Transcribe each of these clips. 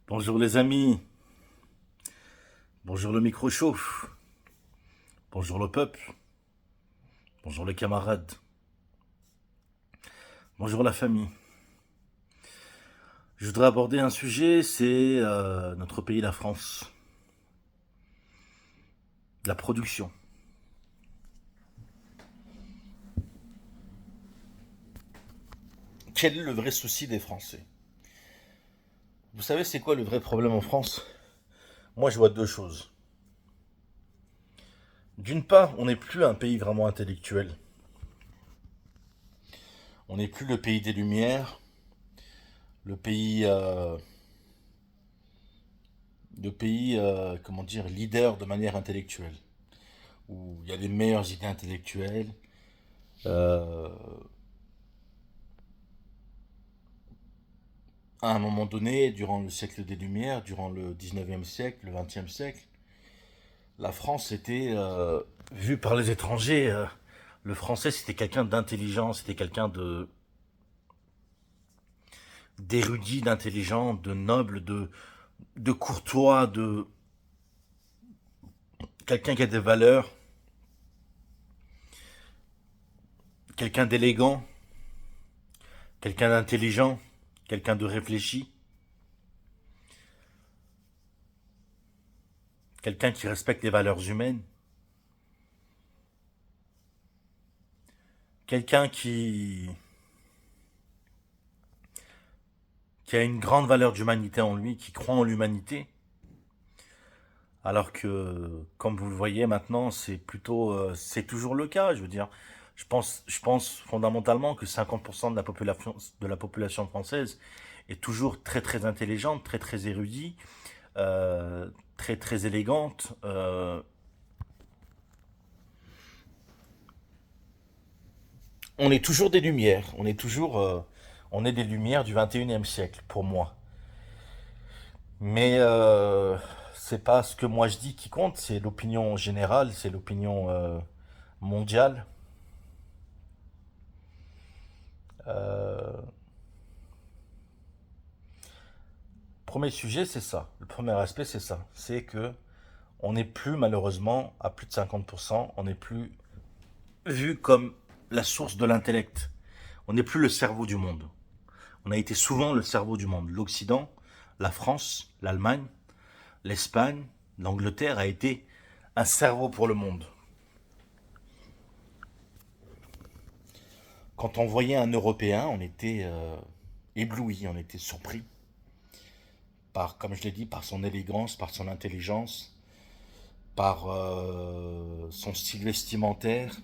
Bonjour les amis, bonjour le micro chauffe, bonjour le peuple, bonjour les camarades, bonjour la famille. Je voudrais aborder un sujet, c'est notre pays, la France, la production. Quel est le vrai souci des Français? Vous savez c'est quoi le vrai problème en France? Moi je vois deux choses. D'une part, on n'est plus un pays vraiment intellectuel. On n'est plus le pays des Lumières, le pays, comment dire, leader de manière intellectuelle, où il y a les meilleures idées intellectuelles. Euh, à un moment donné, durant le siècle des Lumières, durant le 19e siècle, le 20e siècle, la France était vue par les étrangers. Le français, c'était quelqu'un d'intelligent, c'était quelqu'un d'érudit, d'intelligent, de noble, de courtois, de quelqu'un qui a des valeurs, quelqu'un d'élégant, quelqu'un d'intelligent, quelqu'un de réfléchi, quelqu'un qui respecte les valeurs humaines, quelqu'un qui a une grande valeur d'humanité en lui, qui croit en l'humanité. Alors que, comme vous le voyez maintenant, c'est plutôt, c'est toujours le cas. Je veux dire, je pense fondamentalement que 50% de la population française est toujours très très intelligente, très très érudite, très très élégante. On est toujours des lumières. On est des lumières du 21e siècle pour moi. Mais c'est pas ce que moi je dis qui compte, c'est l'opinion générale, c'est l'opinion mondiale. Euh, Premier sujet, c'est ça. Le premier aspect, c'est ça. C'est que on n'est plus, malheureusement, à plus de 50%, on n'est plus vu comme la source de l'intellect. On n'est plus le cerveau du monde. On a été souvent le cerveau du monde. L'Occident, la France, l'Allemagne, l'Espagne, l'Angleterre a été un cerveau pour le monde. Quand on voyait un Européen, on était ébloui, on était surpris par, comme je l'ai dit, par son élégance, par son intelligence, par son style vestimentaire.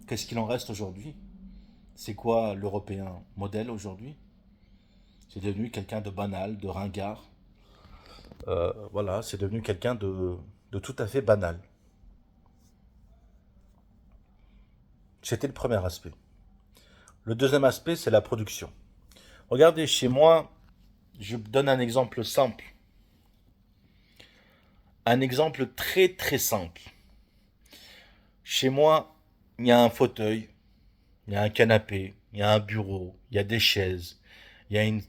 Qu'est-ce qu'il en reste aujourd'hui? C'est quoi l'Européen modèle aujourd'hui? C'est devenu quelqu'un de banal, de ringard. Voilà, c'est devenu quelqu'un de tout à fait banal. C'était le premier aspect. Le deuxième aspect, c'est la production. Regardez, chez moi, je donne un exemple simple. Un exemple très très simple. Chez moi, il y a un fauteuil, il y a un canapé, il y a un bureau, il y a des chaises, il y a une...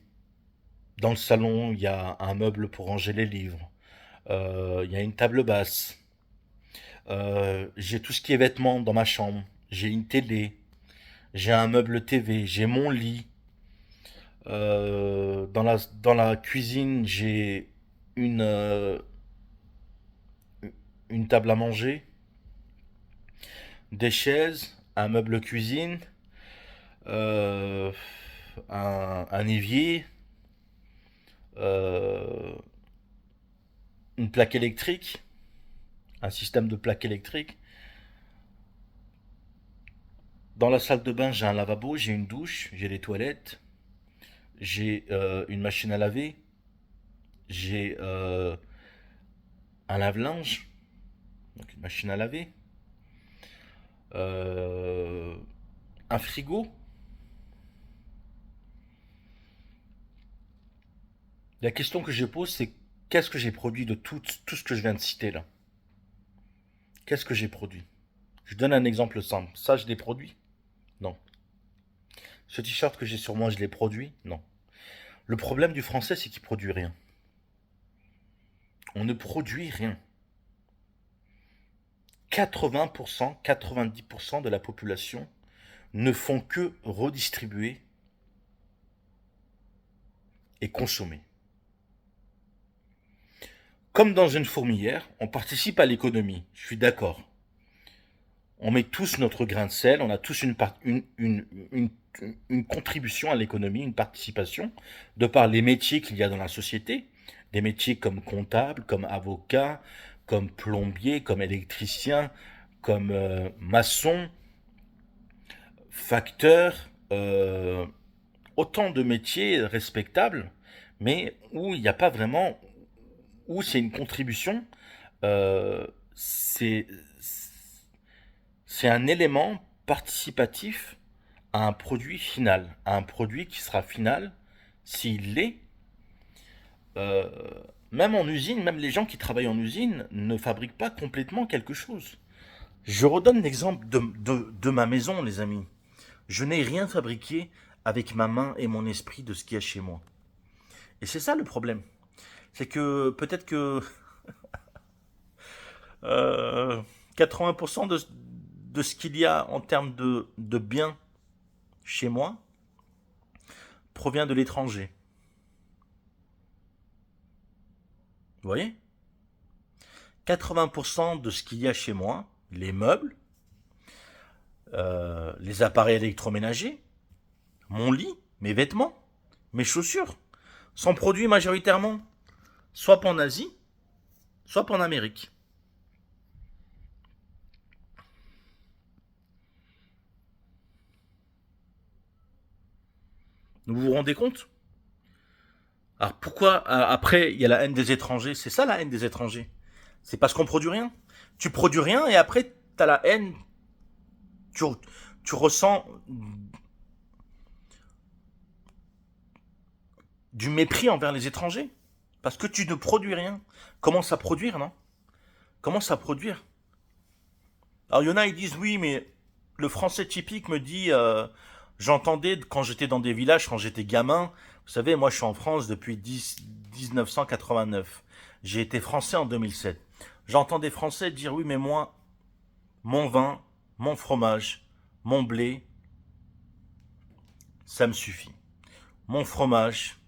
Dans le salon, il y a un meuble pour ranger les livres, il y a une table basse, j'ai tout ce qui est vêtements dans ma chambre, j'ai une télé, j'ai un meuble TV, j'ai mon lit, dans la cuisine, j'ai une, euh, une table à manger, des chaises, un meuble cuisine, euh, un évier, euh, une plaque électrique, un système de plaque électrique. Dans la salle de bain, j'ai un lavabo, j'ai une douche, j'ai les toilettes, j'ai une machine à laver, j'ai un lave-linge, donc une machine à laver, euh, un frigo. La question que je pose, c'est qu'est-ce que j'ai produit de tout ce que je viens de citer là? Qu'est-ce que j'ai produit? Je donne un exemple simple. Ça, je l'ai produit? Non. Ce t-shirt que j'ai sur moi, je l'ai produit? Non. Le problème du français, c'est qu'il produit rien. On ne produit rien. 80%, 90% de la population ne font que redistribuer et consommer. Comme dans une fourmilière, on participe à l'économie, je suis d'accord. On met tous notre grain de sel, on a tous une contribution à l'économie, une participation, de par les métiers qu'il y a dans la société, des métiers comme comptable, comme avocat, comme plombier, comme électricien, comme maçon, facteur, autant de métiers respectables, mais où il n'y a pas vraiment, où c'est une contribution, euh, c'est c'est un élément participatif à un produit final, à un produit qui sera final s'il l'est. euh, Même en usine, même les gens qui travaillent en usine ne fabriquent pas complètement quelque chose. Je redonne l'exemple de ma maison, les amis. Je n'ai rien fabriqué avec ma main et mon esprit de ce qu'il y a chez moi. Et c'est ça le problème. C'est que peut-être que euh, 80% de ce qu'il y a en termes de biens chez moi provient de l'étranger. Vous voyez? 80% de ce qu'il y a chez moi, les meubles, les appareils électroménagers, mon lit, mes vêtements, mes chaussures, sont produits majoritairement soit en Asie, soit en Amérique. Vous vous rendez compte? Alors pourquoi après il y a la haine des étrangers? C'est ça la haine des étrangers. C'est parce qu'on produit rien. Tu produis rien et après t'as la haine. Tu, tu ressens du mépris envers les étrangers parce que tu ne produis rien. Commence à produire, non? Commence à produire. Alors il y en a, ils disent oui, mais le français typique me dit, j'entendais quand j'étais dans des villages, quand j'étais gamin, vous savez, moi je suis en France depuis 1989. J'ai été français en 2007. J'entends des Français dire oui, mais moi, mon vin, mon fromage, mon blé, ça me suffit. Mon fromage,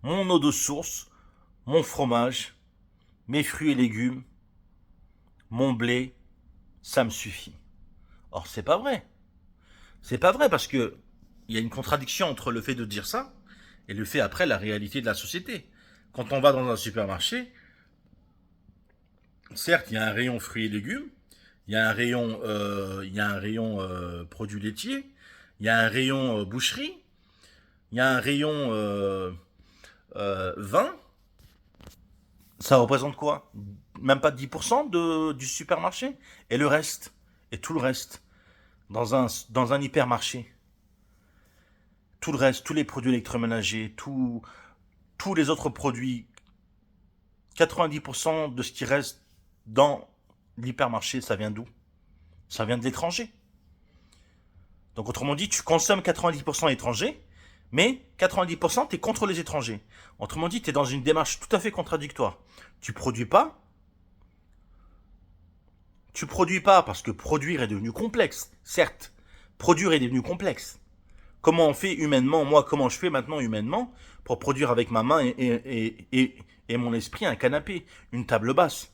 mon eau de source, mon fromage, mes fruits et légumes, mon blé, ça me suffit. Or, c'est pas vrai. C'est pas vrai parce que il y a une contradiction entre le fait de dire ça et le fait après la réalité de la société. Quand on va dans un supermarché, certes, il y a un rayon fruits et légumes, il y a un rayon produits laitiers, il y a un rayon boucherie, il y a un rayon vin. Ça représente quoi? Même pas 10% du supermarché. Et le reste, et tout le reste, dans un hypermarché, tout le reste, tous les produits électroménagers, tous les autres produits, 90% de ce qui reste dans l'hypermarché, ça vient d'où? Ça vient de l'étranger. Donc autrement dit, tu consommes 90% étrangers, mais 90% tu es contre les étrangers. Autrement dit, tu es dans une démarche tout à fait contradictoire. Tu produis pas, tu produis pas parce que produire est devenu complexe. Certes, produire est devenu complexe. Comment on fait humainement, moi comment je fais maintenant humainement pour produire avec ma main et mon esprit un canapé, une table basse,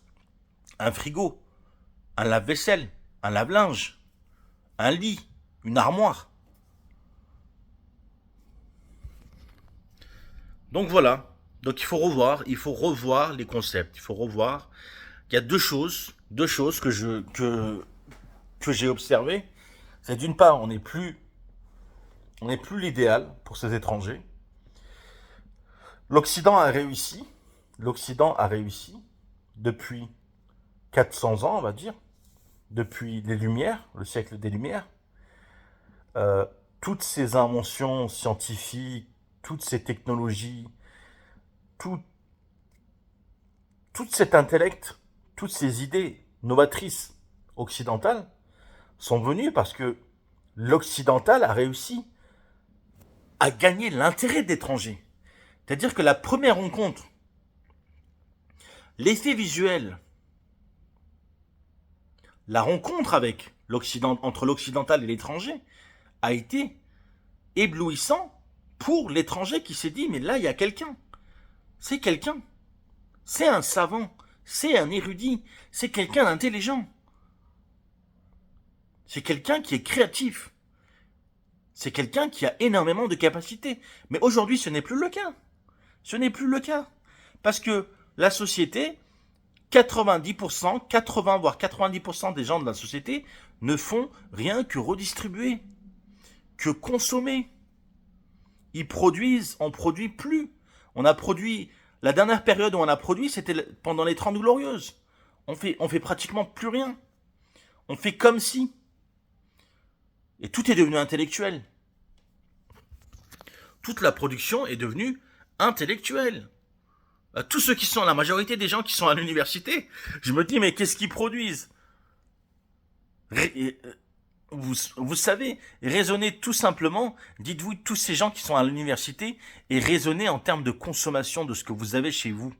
un frigo, un lave-vaisselle, un lave-linge, un lit, une armoire. Donc voilà. Donc il faut revoir les concepts, il faut revoir. Il y a deux choses que j'ai observées. C'est d'une part, on n'est plus l'idéal pour ces étrangers. L'Occident a réussi, l'Occident a réussi depuis 400 ans, on va dire, depuis les Lumières, le siècle des Lumières. Euh, Toutes ces inventions scientifiques, toutes ces technologies, tout, tout cet intellect, toutes ces idées novatrices occidentales sont venues parce que l'occidental a réussi à gagner l'intérêt d'étrangers. C'est-à-dire que la première rencontre L'effet visuel, la rencontre avec entre l'occidental et l'étranger a été éblouissant pour l'étranger qui s'est dit, mais là, il y a quelqu'un. C'est quelqu'un. C'est un savant. C'est un érudit. C'est quelqu'un d'intelligent. C'est quelqu'un qui est créatif. C'est quelqu'un qui a énormément de capacités. Mais aujourd'hui, ce n'est plus le cas. Ce n'est plus le cas. Parce que la société, 90%, 80 voire 90% des gens de la société ne font rien que redistribuer, que consommer. Ils produisent, on produit plus. On a produit, la dernière période où on a produit, c'était pendant les 30 Glorieuses. On fait pratiquement plus rien. On fait comme si. Et tout est devenu intellectuel. Toute la production est devenue intellectuelle. Tous ceux qui sont, la majorité des gens qui sont à l'université, je me dis, mais qu'est-ce qu'ils produisent? Vous savez, raisonnez tout simplement, dites-vous tous ces gens qui sont à l'université et raisonnez en termes de consommation de ce que vous avez chez vous,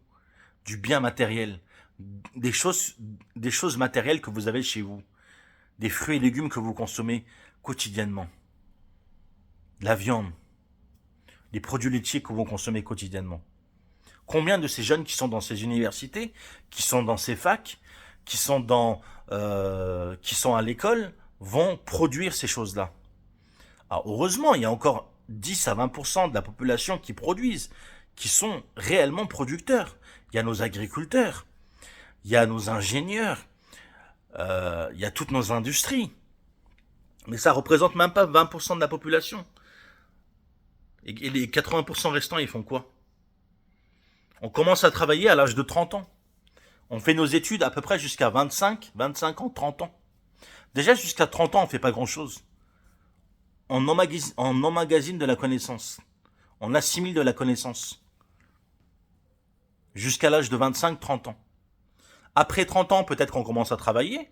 du bien matériel, des choses matérielles que vous avez chez vous, des fruits et légumes que vous consommez quotidiennement, la viande, les produits laitiers que vous consommez quotidiennement. Combien de ces jeunes qui sont dans ces universités, qui sont dans ces facs, qui sont à l'école, vont produire ces choses-là? Alors heureusement, il y a encore 10 à 20% de la population qui produisent, qui sont réellement producteurs. Il y a nos agriculteurs, il y a nos ingénieurs, il y a toutes nos industries. Mais ça représente même pas 20% de la population. Et les 80% restants, ils font quoi? On commence à travailler à l'âge de 30 ans. On fait nos études à peu près jusqu'à 25 ans, 30 ans. Déjà, jusqu'à 30 ans, on fait pas grand-chose. On emmagasine de la connaissance. On assimile de la connaissance. Jusqu'à l'âge de 25-30 ans. Après 30 ans, peut-être qu'on commence à travailler.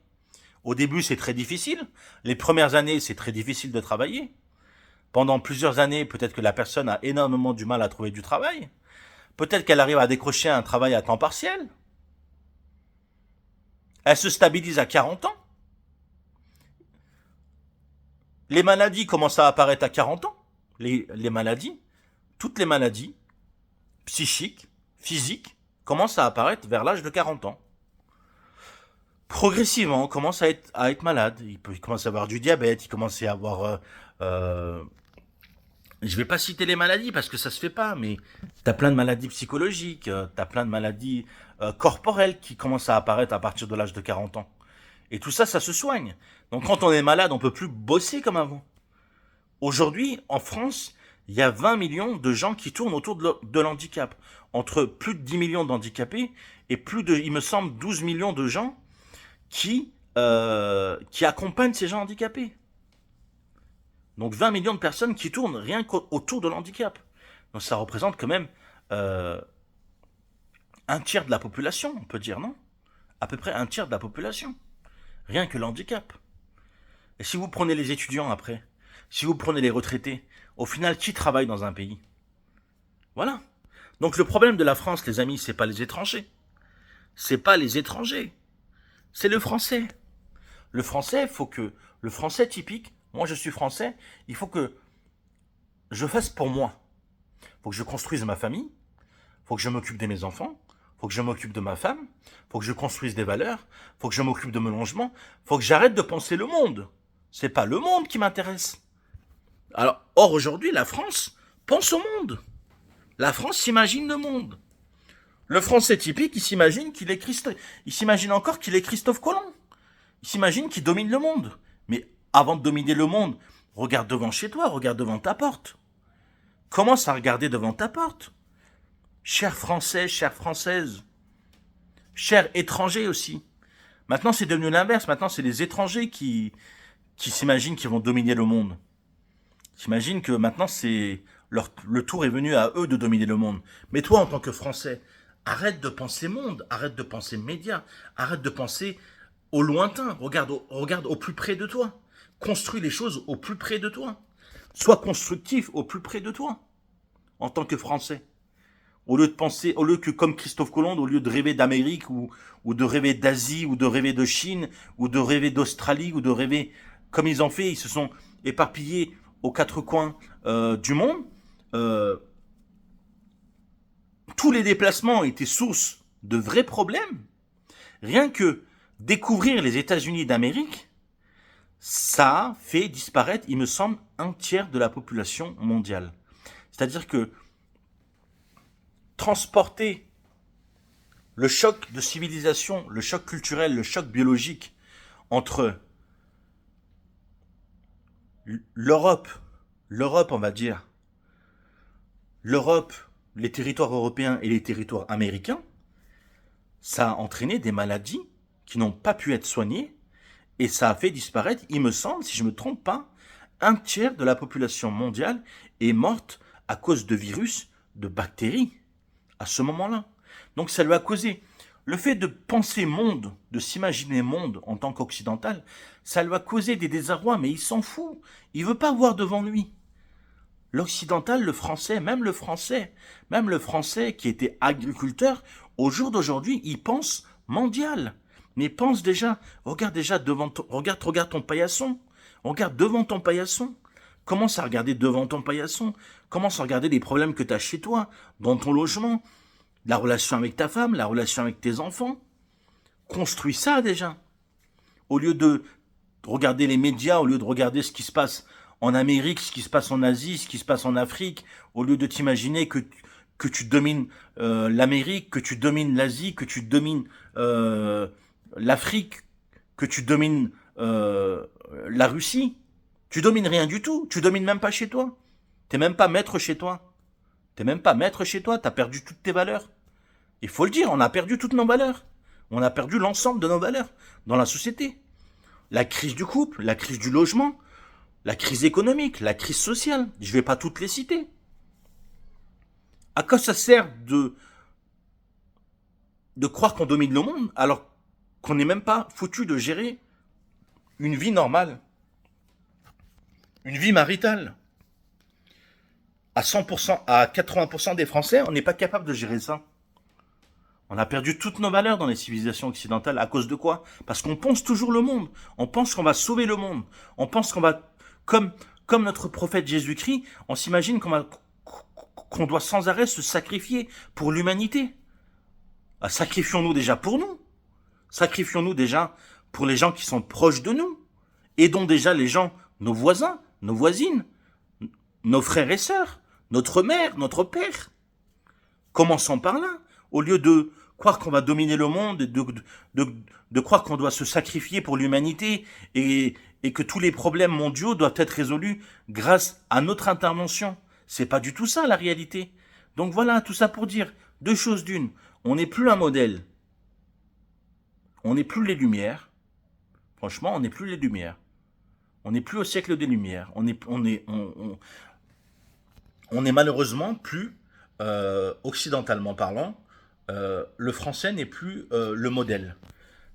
Au début, c'est très difficile. Les premières années, c'est très difficile de travailler. Pendant plusieurs années, peut-être que la personne a énormément du mal à trouver du travail. Peut-être qu'elle arrive à décrocher un travail à temps partiel. Elle se stabilise à 40 ans. Les maladies commencent à apparaître à 40 ans. Les maladies, toutes les maladies, psychiques, physiques, commencent à apparaître vers l'âge de 40 ans. Progressivement, on commence à être malade. Il commence à avoir du diabète, il commence à avoir... je vais pas citer les maladies parce que ça se fait pas, mais t'as plein de maladies psychologiques, t'as plein de maladies corporelles qui commencent à apparaître à partir de l'âge de 40 ans. Et tout ça, ça se soigne. Donc quand on est malade, on peut plus bosser comme avant. Aujourd'hui, en France, il y a 20 millions de gens qui tournent autour de l'handicap. Entre plus de 10 millions d'handicapés et il me semble, 12 millions de gens qui accompagnent ces gens handicapés. Donc 20 millions de personnes qui tournent rien qu'autour de l'handicap. Donc ça représente quand même un tiers de la population, on peut dire, non? À peu près un tiers de la population. Rien que l'handicap. Et si vous prenez les étudiants après, si vous prenez les retraités, au final, qui travaille dans un pays? Voilà. Donc le problème de la France, les amis, c'est pas les étrangers. C'est pas les étrangers. C'est le français. Le français, le français typique, moi je suis français, il faut que je fasse pour moi. Il faut que je construise ma famille, il faut que je m'occupe de mes enfants, il faut que je m'occupe de ma femme, il faut que je construise des valeurs, il faut que je m'occupe de mon logement, il faut que j'arrête de penser le monde. C'est pas le monde qui m'intéresse. Alors, or aujourd'hui, la France pense au monde. La France s'imagine le monde. Le français typique, il s'imagine il s'imagine encore qu'il est Christophe Colomb. Il s'imagine qu'il domine le monde. Mais avant de dominer le monde, regarde devant chez toi, regarde devant ta porte. Commence à regarder devant ta porte. Chers Français, chères Françaises, chers étrangers aussi. Maintenant, c'est devenu l'inverse. Maintenant, c'est les étrangers qui s'imaginent qu'ils vont dominer le monde. Ils s'imaginent que maintenant, le tour est venu à eux de dominer le monde. Mais toi, en tant que Français, arrête de penser monde, arrête de penser médias, arrête de penser au lointain. Regarde au plus près de toi. Construis les choses au plus près de toi. Sois constructif au plus près de toi, en tant que Français. Au lieu de penser, au lieu que comme Christophe Colomb, au lieu de rêver d'Amérique ou de rêver d'Asie ou de rêver de Chine ou de rêver d'Australie ou de rêver comme ils ont fait, ils se sont éparpillés aux quatre coins du monde. Euh, tous les déplacements étaient source de vrais problèmes. Rien que découvrir les États-Unis d'Amérique, ça a fait disparaître, il me semble, un tiers de la population mondiale. C'est-à-dire que transporter le choc de civilisation, le choc culturel, le choc biologique entre l'Europe, on va dire, l'Europe, les territoires européens et les territoires américains, ça a entraîné des maladies qui n'ont pas pu être soignées et ça a fait disparaître, il me semble, si je ne me trompe pas, un tiers de la population mondiale est morte à cause de virus, de bactéries, à ce moment-là. Donc ça lui a causé. Le fait de penser monde, de s'imaginer monde en tant qu'occidental, ça lui a causé des désarrois, mais il s'en fout. Il veut pas voir devant lui. L'occidental, le français qui était agriculteur, au jour d'aujourd'hui, il pense mondial. Mais pense déjà, regarde déjà devant ton, regarde ton paillasson. Regarde devant ton paillasson. Commence à regarder devant ton paillasson. Commence à regarder les problèmes que tu as chez toi, dans ton logement, la relation avec ta femme, la relation avec tes enfants. Construis ça déjà. Au lieu de regarder les médias, au lieu de regarder ce qui se passe en Amérique, ce qui se passe en Asie, ce qui se passe en Afrique, au lieu de t'imaginer que tu domines l'Amérique, que tu domines l'Asie, que tu domines l'Afrique, que tu domines la Russie. Tu domines rien du tout. Tu domines même pas chez toi. T'es même pas maître chez toi. T'es même pas maître chez toi. T'as perdu toutes tes valeurs. Il faut le dire, on a perdu toutes nos valeurs. On a perdu l'ensemble de nos valeurs dans la société. La crise du couple, la crise du logement, la crise économique, la crise sociale. Je vais pas toutes les citer. À quoi ça sert de croire qu'on domine le monde alors qu'on n'est même pas foutu de gérer une vie normale, une vie maritale. À 100%, à 80% des Français, on n'est pas capable de gérer ça. On a perdu toutes nos valeurs dans les civilisations occidentales. À cause de quoi? Parce qu'on pense toujours le monde. On pense qu'on va sauver le monde. On pense qu'on va, comme notre prophète Jésus-Christ, on s'imagine qu'on doit sans arrêt se sacrifier pour l'humanité. Sacrifions-nous déjà pour nous. Sacrifions-nous déjà pour les gens qui sont proches de nous. Aidons déjà les gens, nos voisins, nos voisines, nos frères et sœurs, notre mère, notre père. Commençons par là. Au lieu de croire qu'on va dominer le monde, de croire qu'on doit se sacrifier pour l'humanité et que tous les problèmes mondiaux doivent être résolus grâce à notre intervention. C'est pas du tout ça la réalité. Donc voilà, tout ça pour dire deux choses d'une. On n'est plus un modèle. On n'est plus les Lumières. Franchement, on n'est plus les Lumières. On n'est plus au siècle des Lumières. On est malheureusement plus, occidentalement parlant, le français n'est plus le modèle.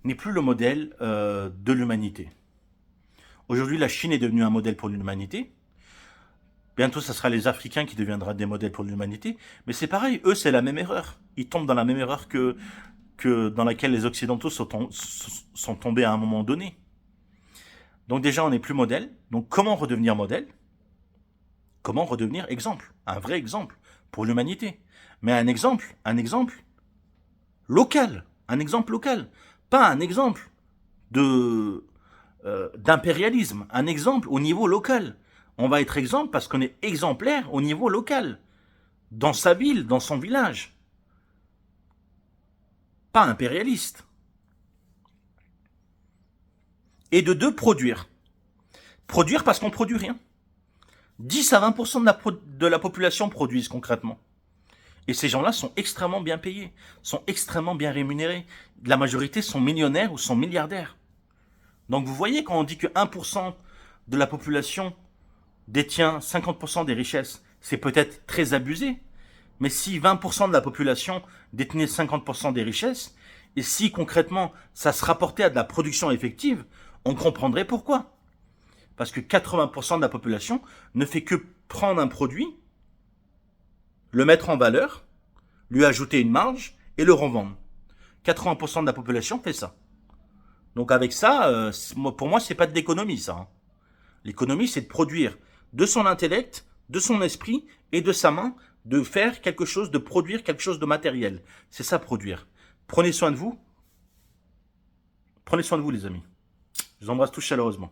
N'est plus le modèle de l'humanité. Aujourd'hui, la Chine est devenue un modèle pour l'humanité. Bientôt, ça sera les Africains qui deviendront des modèles pour l'humanité. Mais c'est pareil, eux, c'est la même erreur. Ils tombent dans la même erreur que dans laquelle les Occidentaux sont tombés à un moment donné. Donc déjà, on n'est plus modèle. Donc comment redevenir modèle? Comment redevenir exemple? Un vrai exemple pour l'humanité. Mais un exemple local. Un exemple local. Pas un exemple d'impérialisme. Un exemple au niveau local. On va être exemple parce qu'on est exemplaire au niveau local. Dans sa ville, dans son village. Pas impérialiste. Et de deux, produire. Produire parce qu'on ne produit rien. 10 à 20% de la population produisent concrètement. Et ces gens-là sont extrêmement bien payés, sont extrêmement bien rémunérés. La majorité sont millionnaires ou sont milliardaires. Donc vous voyez quand on dit que 1% de la population détient 50% des richesses, c'est peut-être très abusé. Mais si 20% de la population détenait 50% des richesses, et si concrètement ça se rapportait à de la production effective, on comprendrait pourquoi. Parce que 80% de la population ne fait que prendre un produit, le mettre en valeur, lui ajouter une marge et le revendre. 80% de la population fait ça. Donc avec ça, pour moi, c'est pas de l'économie, ça. Hein. L'économie, c'est de produire de son intellect, de son esprit et de sa main, de faire quelque chose, de produire quelque chose de matériel. C'est ça, produire. Prenez soin de vous. Prenez soin de vous, les amis. Je vous embrasse tous chaleureusement.